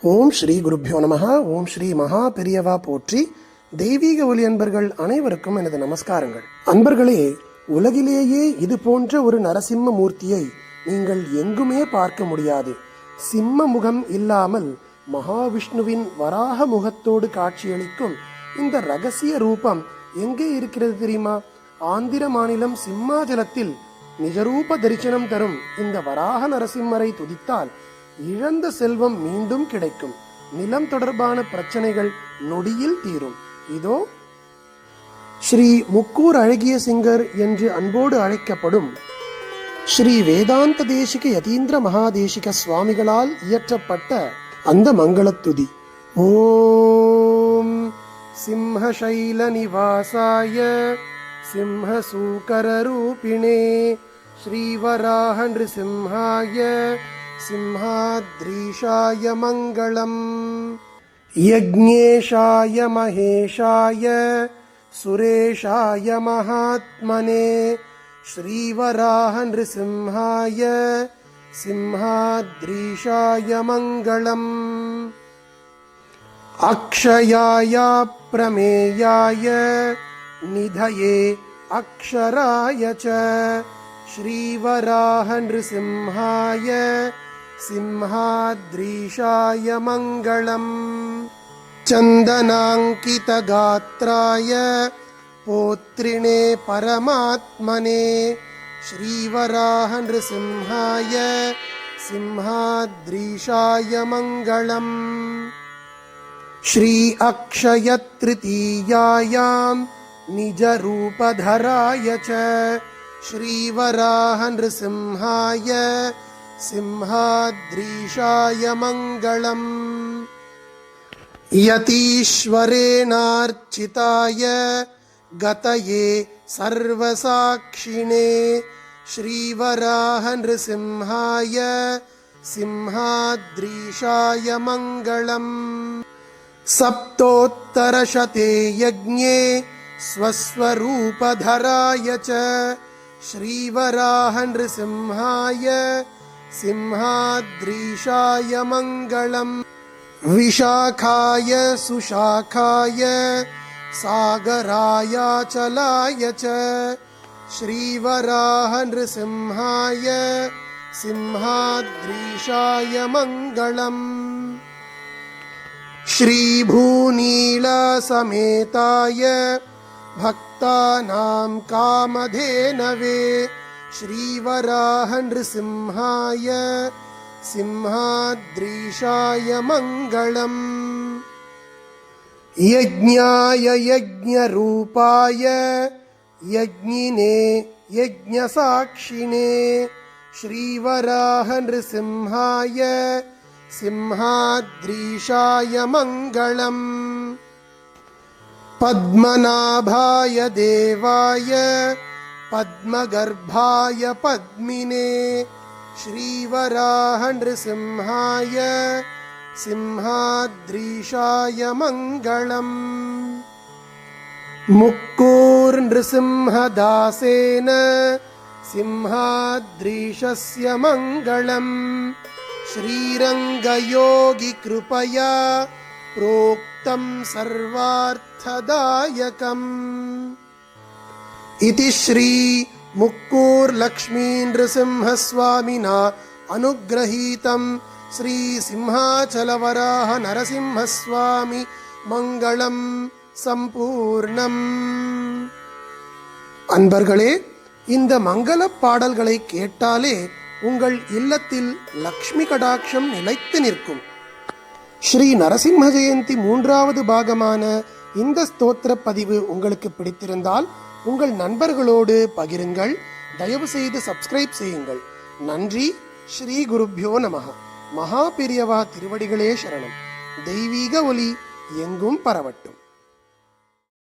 ஓம் ஸ்ரீ குருப்யோ நமஹ. ஓம் ஸ்ரீ மகா பெரியவா போற்றி. தெய்வீக ஒலி அன்பர்கள் அனைவருக்கும் எனது நமஸ்காரங்கள். அன்பர்களே, உலகிலேயே இது போன்ற ஒரு நரசிம்ம மூர்த்தியை நீங்கள் எங்குமே பார்க்க முடியாது. சிம்ம முகம் இல்லாமல் மகாவிஷ்ணுவின் வராக முகத்தோடு காட்சியளிக்கும் இந்த ரகசிய ரூபம் எங்கே இருக்கிறது தெரியுமா? ஆந்திர மாநிலம் சிம்மாச்சலத்தில் நிஜரூப தரிசனம் தரும் இந்த வராக நரசிம்மரை துதித்தால் இழந்த செல்வம் மீண்டும் கிடைக்கும். நிலம் தொடர்பான பிரச்சனைகள் நொடியில் தீரும். இதோ ஸ்ரீ முக்கூர் அழகிய சிங்கர் என்று அன்போடு அழைக்கப்படும் ஸ்ரீ வேதாந்த தேசிக யதீந்திர மகாதேசிக சுவாமிகளால் இயற்றப்பட்ட அந்த மங்களத்துதி. ஓம் சிம்ஹசைல நிவாசாய சிம்ஹசூகர ரூபிணே ஸ்ரீவராஹ நிருசிம்ஹாய சிம்ஹாத்ரீஷாய மங்களம். யக்ஞேஷாய மகேஷாய சுரேஷாய மகாத்மனே ஸ்ரீவராஹ நிருசிம்ஹாய சிம்ஹாத்ரீஷாய மங்களம். அக்ஷயாய பிரமேயாய நிதயே அக்ஷராய ச ஸ்ரீவராஹ நிருசிம்ஹாய சிம்ஹாத்ரீஷாய மங்களம். சந்தனாங்கித காத்ராய போத்ரிணே பரமாத்மனே ஸ்ரீவராஹ நிருசிம்ஹாய சிம்ஹாத்ரீஷாய மங்களம். ஸ்ரீ அக்ஷய த்ரிதீயாயாம் நிஜ ரூபதராய ச ஸ்ரீவராஹ நிருசிம்ஹாய சிம்ஹாத்ரீஷாய மங்களம். யதீஸ்வரேணார்ச்சிதாய கதயே சர்வசாக்ஷிணே ஸ்ரீவராஹ நிருசிம்ஹாய சிம்ஹாத்ரீஷாய மங்களம். சப்தோத்தரசதே யஜ்ஞே ஸ்வஸ்வரூபதராய ச ஸ்ரீவராஹ நிருசிம்ஹாய சிம்ஹாத்ரீஷாய மங்களம். விஷாகாய சுஷாகாய சாகராயாச்சலாய ச ஸ்ரீவராஹ நிருசிம்ஹாய சிம்ஹாத்ரீஷாய மங்களம். ஸ்ரீபூநீலசமேதாய பக்தானாம் காமதேனவே ஸ்ரீவராஹ நிருசிம்ஹாய சிம்ஹாத்ரீஷாய மங்களம். யஜ்ஞாய யஜ்ஞரூபாய யஜ்ஞினே யஜ்ஞசாக்ஷிணே ஸ்ரீவராஹ நிருசிம்ஹாய சிம்ஹாத்ரீஷாய மங்களம். பத்மநாபாய தேவாய பத்மகர்பாய பத்மினே ஸ்ரீவராஹ நிருசிம்ஹாய சிம்ஹாத்ரீஷாய மங்களம். முக்கூர் நிருசிம்ஹதாசேன சிம்ஹாத்ரீஷஸ்ய மங்களம். ஸ்ரீரங்கயோகி கிருபயா ப்ரோக்தம் சர்வார்த்ததாயகம். இதி ஸ்ரீ முக்கூர் லக்ஷ்மீ நிருசிம்ஹஸ்வாமினா அனுக்ரஹீதம் ஸ்ரீ சிம்ஹாச்சலவராஹ நரசிம்ஹஸ்வாமி மங்களம் சம்பூர்ணம். அன்பர்களே, இந்த மங்கள பாடல்களை கேட்டாலே உங்கள் இல்லத்தில் லக்ஷ்மி கடாட்சம் நிலைத்து நிற்கும். ஸ்ரீ நரசிம்ம ஜெயந்தி 3வது பாகமான இந்த ஸ்தோத்திர பதிவு உங்களுக்கு பிடித்திருந்தால் உங்கள் நண்பர்களோடு பகிருங்கள். தயவு செய்து சப்ஸ்கிரைப் செய்யுங்கள். நன்றி. ஸ்ரீ குருப்யோ நமஹ. மகா பெரியவா திருவடிகளே சரணம். தெய்வீக ஒலி எங்கும் பரவட்டும்.